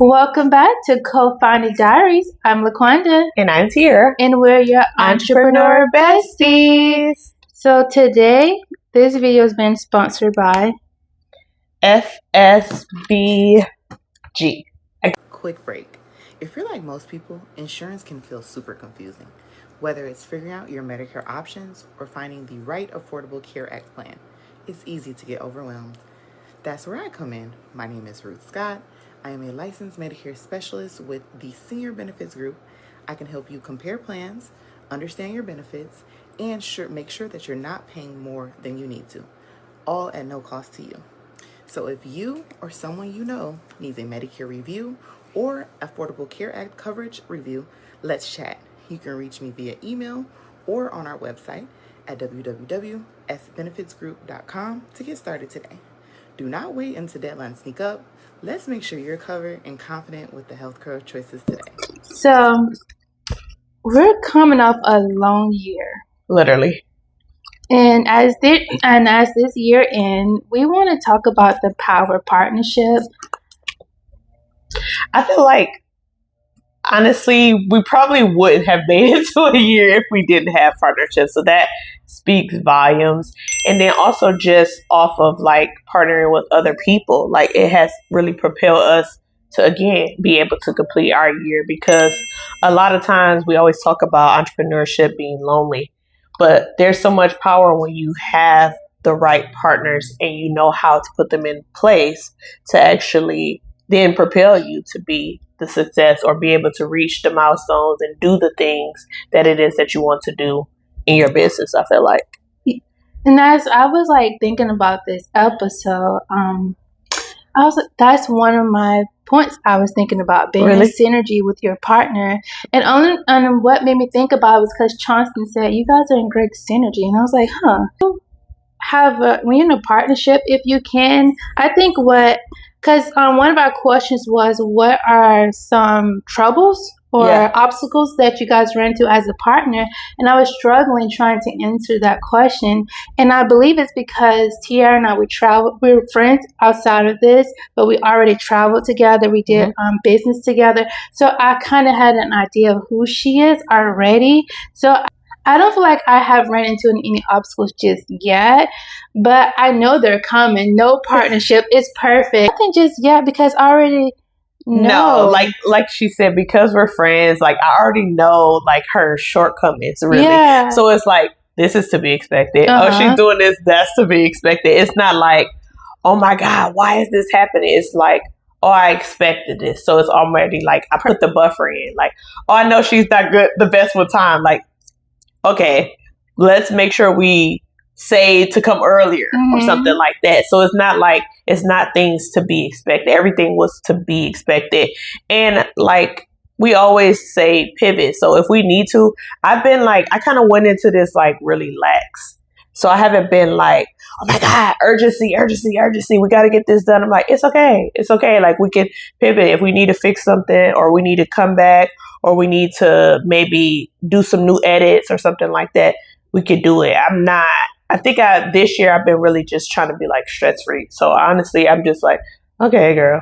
Welcome back to Co-Founder Diaries. I'm Laquanda. And I'm Tiera. And we're your entrepreneur besties. So today, this video has been sponsored by FSBG. Quick break. If you're like most people, insurance can feel super confusing. Whether it's figuring out your Medicare options or finding the right Affordable Care Act plan, it's easy to get overwhelmed. That's where I come in. My name is Ruth Scott. I am a licensed Medicare specialist with the Senior Benefits Group. I can help you compare plans, understand your benefits, and make sure that you're not paying more than you need to, all at no cost to you. So if you or someone you know needs a Medicare review or Affordable Care Act coverage review, let's chat. You can reach me via email or on our website at www.sbenefitsgroup.com to get started today. Do not wait until deadlines sneak up. Let's make sure you're covered and confident with the healthcare choices today. So, we're coming off a long year. Literally. And as this year ends, we want to talk about the power of partnership. I feel like, honestly, we probably wouldn't have made it to a year if we didn't have partnerships. So that speaks volumes. And then also just off of like partnering with other people, like it has really propelled us to, again, be able to complete our year, because a lot of times we always talk about entrepreneurship being lonely, but there's so much power when you have the right partners and you know how to put them in place to actually then propel you to be the success or be able to reach the milestones and do the things that it is that you want to do in your business, I feel like. And as I was like thinking about this episode, that's one of my points I was thinking about, being in synergy with your partner. And what made me think about it was because Chauncey said, you guys are in great synergy. And I was like, when you're in a partnership, if you can, I think because one of our questions was, what are some troubles or obstacles that you guys ran into as a partner? And I was struggling trying to answer that question. And I believe it's because Tiera and I, we were friends outside of this, but we already traveled together. We did business together. So I kind of had an idea of who she is already. So I don't feel like I have ran into any obstacles just yet, but I know they're coming. No partnership is perfect. I think just yet because I already know. No, like she said, because we're friends, like I already know like her shortcomings, really. Yeah. So it's like, this is to be expected. Oh, she's doing this, that's to be expected. It's not like, oh my God, why is this happening? It's like, oh, I expected this. So it's already like, I put the buffer in. Like, oh, I know she's not the best with time. Like, okay, let's make sure we say to come earlier or something like that. So it's not things to be expected. Everything was to be expected. And like we always say, pivot. So if we need to, I kind of went into this like really lax. So I haven't been like, oh my God, urgency. We got to get this done. I'm like, it's okay. It's okay. Like we can pivot if we need to fix something, or we need to come back, or we need to maybe do some new edits or something like that. We could do it. I think this year I've been really just trying to be like stress free. So honestly, I'm just like, okay, girl,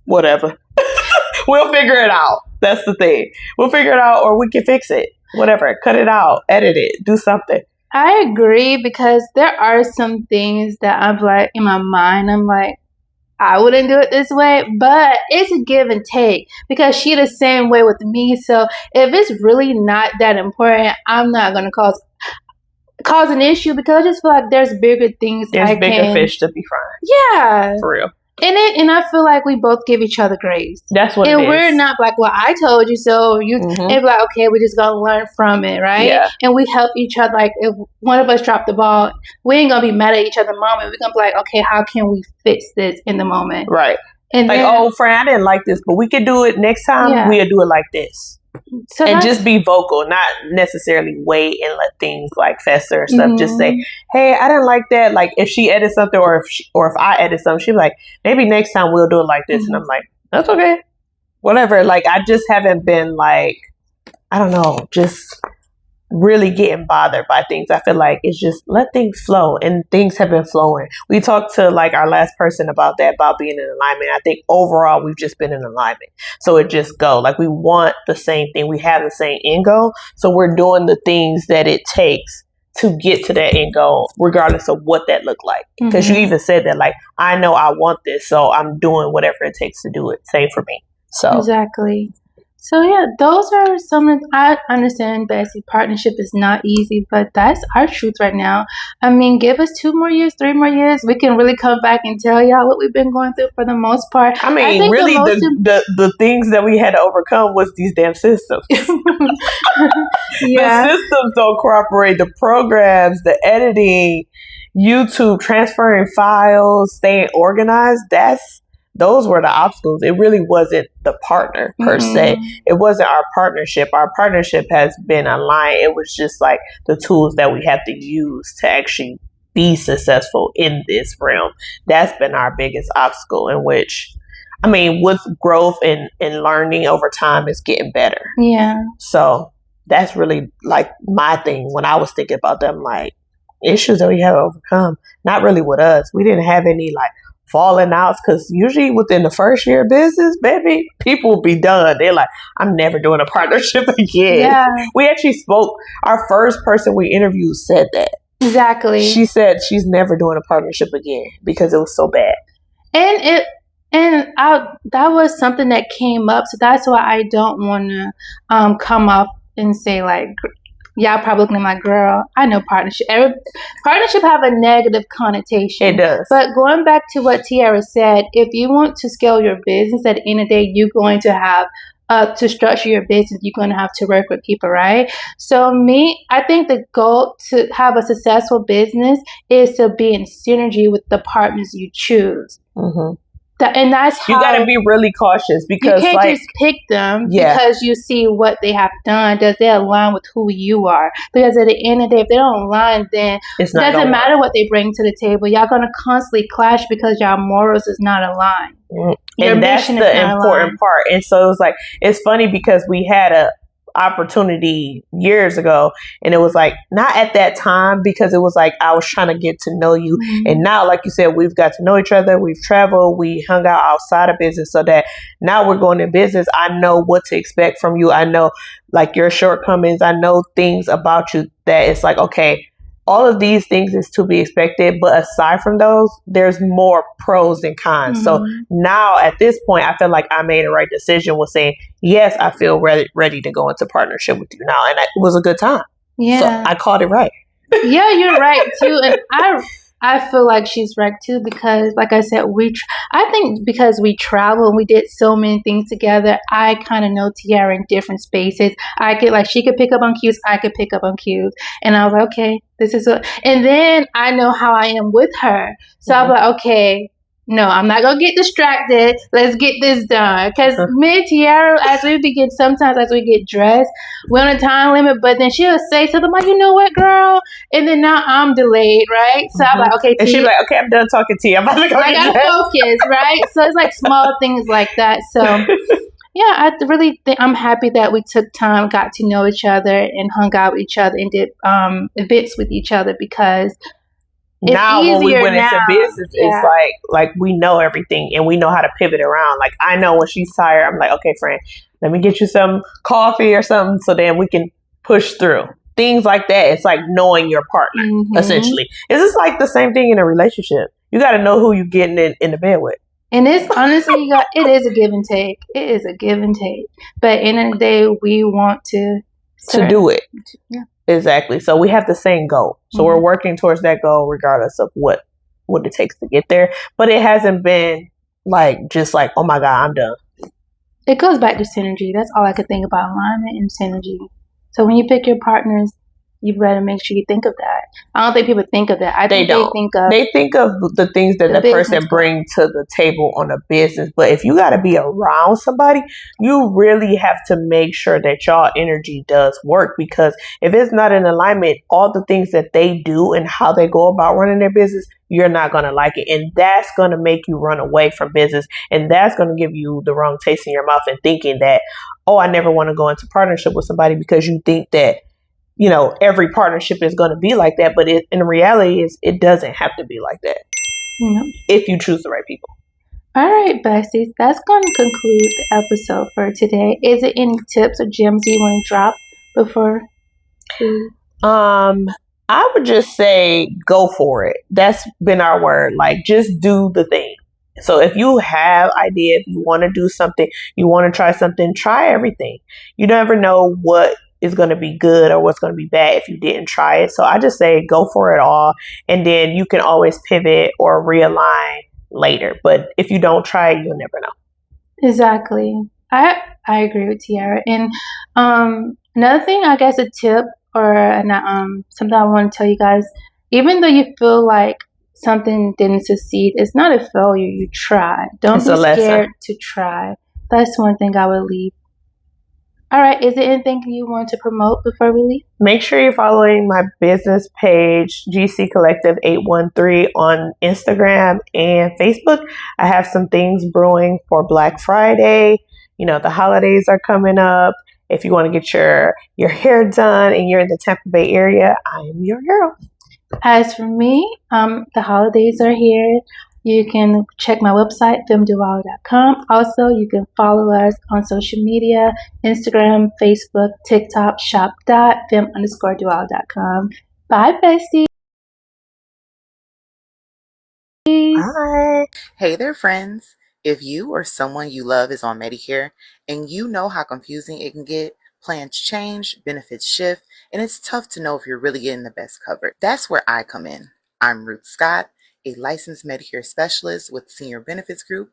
whatever. We'll figure it out. That's the thing. We'll figure it out, or we can fix it. Whatever. Cut it out. Edit it. Do something. I agree, because there are some things that I'm like, in my mind, I'm like, I wouldn't do it this way, but it's a give and take, because she the same way with me. So if it's really not that important, I'm not going to cause an issue, because I just feel like there's bigger things. There's bigger fish to be fried. Yeah. For real. And I feel like we both give each other grace. That's what it is. And we're not like, well, I told you so. And be like, okay, we're just gonna learn from it, right? Yeah. And we help each other. Like, if one of us dropped the ball, we ain't gonna be mad at each other in the moment. We're gonna be like, okay, how can we fix this in the moment? Right. And like, oh, friend, I didn't like this, but we could do it next time. Yeah. We'll do it like this. So and just be vocal, not necessarily wait and let things like fester and stuff. Just say, hey, I didn't like that. Like if she edits something, or if I edit something, she'll be like, maybe next time we'll do it like this. And I'm like, that's okay. Whatever. Like I just haven't been like, I don't know, just really getting bothered by things. I feel like it's just let things flow, and things have been flowing. We talked to like our last person about that, about being in alignment. I think overall we've just been in alignment. So it just go like we want the same thing. We have the same end goal. So we're doing the things that it takes to get to that end goal, regardless of what that looked like. Because you even said that, like, I know I want this, so I'm doing whatever it takes to do it. Same for me. So exactly. So yeah, those are some of, I understand bestie partnership is not easy, but that's our truth right now. I mean, give us 2 more years, 3 more years, we can really come back and tell y'all what we've been going through for the most part. I mean, I really the things that we had to overcome was these damn systems. Yeah. The systems don't cooperate, the programs, the editing, YouTube, transferring files, staying organized, those were the obstacles. It really wasn't the partner per se. It wasn't our partnership. Our partnership has been aligned. It was just like the tools that we have to use to actually be successful in this realm. That's been our biggest obstacle, in which, I mean, with growth and learning over time, is getting better. Yeah. So that's really like my thing when I was thinking about them, like issues that we have to overcome. Not really with us. We didn't have any like falling outs, because usually within the first year of business, baby, people will be done. They're like, I'm never doing a partnership again. Yeah. We actually spoke, our first person we interviewed said that. Exactly. She said she's never doing a partnership again because it was so bad. That was something that came up. So that's why I don't want to come up and say like, y'all probably looking at my girl. I know partnership have a negative connotation. It does. But going back to what Tiera said, if you want to scale your business, at the end of the day, you're going to have to structure your business. You're going to have to work with people, right? So I think the goal to have a successful business is to be in synergy with the partners you choose. Mm-hmm. And that's how you got to be really cautious, because you can't just pick them because you see what they have done. Does they align with who you are? Because at the end of the day, if they don't align, then it doesn't matter what they bring to the table. Y'all gonna constantly clash because y'all morals is not aligned. And that's the important part. And so it's funny because we had a opportunity years ago, and it was like not at that time, because it was like I was trying to get to know you. And now, like you said, we've got to know each other, we've traveled, we hung out outside of business, so that now we're going in business. I know what to expect from you. I know like your shortcomings. I know things about you that it's like, okay, all of these things is to be expected, but aside from those, there's more pros than cons. So now at this point, I feel like I made the right decision with saying, yes, I feel ready to go into partnership with you now. And it was a good time. Yeah. So I called it right. Yeah, you're right too. And I feel like she's right too, because like I said, I think because we travel and we did so many things together, I kind of know Tiera in different spaces. I could she could pick up on cues, I could pick up on cues. And I was like, okay, this is and then I know how I am with her. So I'm like, okay, no, I'm not going to get distracted. Let's get this done. Because me and Tiera, sometimes as we get dressed, we're on a time limit, but then she'll say something like, you know what, girl? And then now I'm delayed, right? So I'm like, okay, and she's like, okay, I'm done talking to you. I'm about to go I got to focus, right? So it's like small things like that. So yeah, I really think I'm happy that we took time, got to know each other, and hung out with each other, and did events with each other, because now when we went into business, it's like we know everything and we know how to pivot around. Like I know when she's tired, I'm like, okay, friend, let me get you some coffee or something, so then we can push through things like that. It's like knowing your partner, essentially. It's just like the same thing in a relationship. You got to know who you're getting in the bed with. And it's honestly, it is a give and take. It is a give and take. But at the end of the day, we want to do it. Yeah. Exactly. So we have the same goal. So we're working towards that goal regardless of what it takes to get there. But it hasn't been just like, oh my God, I'm done. It goes back to synergy. That's all I could think about, alignment and synergy. So when you pick your partners, you better make sure you think of that. I don't think people think of that. They think of the things that the person brings to the table on a business. But if you got to be around somebody, you really have to make sure that y'all energy does work. Because if it's not in alignment, all the things that they do and how they go about running their business, you're not going to like it. And that's going to make you run away from business. And that's going to give you the wrong taste in your mouth and thinking that, oh, I never want to go into partnership with somebody, because you think that every partnership is going to be like that, but in reality, it doesn't have to be like that. If you choose the right people. All right, besties, that's going to conclude the episode for today. Is there any tips or gems you want to drop before? I would just say go for it. That's been our word. Like, just do the thing. So if you have idea, if you want to do something, you want to try something, try everything. You never know what is going to be good or what's going to be bad if you didn't try it. So I just say go for it all, and then you can always pivot or realign later. But if you don't try it, you'll never know. Exactly. I agree with Tiera. And another thing, I guess a tip or something I want to tell you guys, even though you feel like something didn't succeed, it's not a failure. You try. Don't be scared to try. That's one thing I would leave. All right. Is there anything you want to promote before we leave? Make sure you're following my business page, GC Collective 813 on Instagram and Facebook. I have some things brewing for Black Friday. The holidays are coming up. If you want to get your hair done and you're in the Tampa Bay area, I am your girl. As for me, the holidays are here. You can check my website, femduality.com. Also, you can follow us on social media, Instagram, Facebook, TikTok, shop.fem_duality.com. Bye, besties. Bye. Hey there, friends. If you or someone you love is on Medicare and you know how confusing it can get, plans change, benefits shift, and it's tough to know if you're really getting the best coverage. That's where I come in. I'm Ruth Scott, a licensed Medicare specialist with Senior Benefits Group.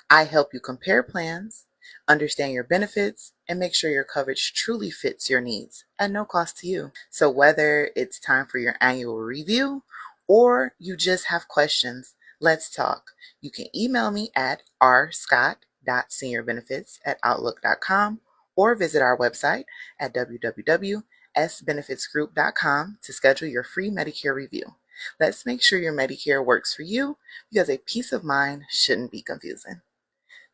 I help you compare plans, understand your benefits, and make sure your coverage truly fits your needs at no cost to you. So whether it's time for your annual review or you just have questions, let's talk. You can email me at rscott.seniorbenefits@outlook.com or visit our website at www.sbenefitsgroup.com to schedule your free Medicare review. Let's make sure your Medicare works for you, because a peace of mind shouldn't be confusing.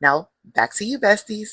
Now, back to you, besties.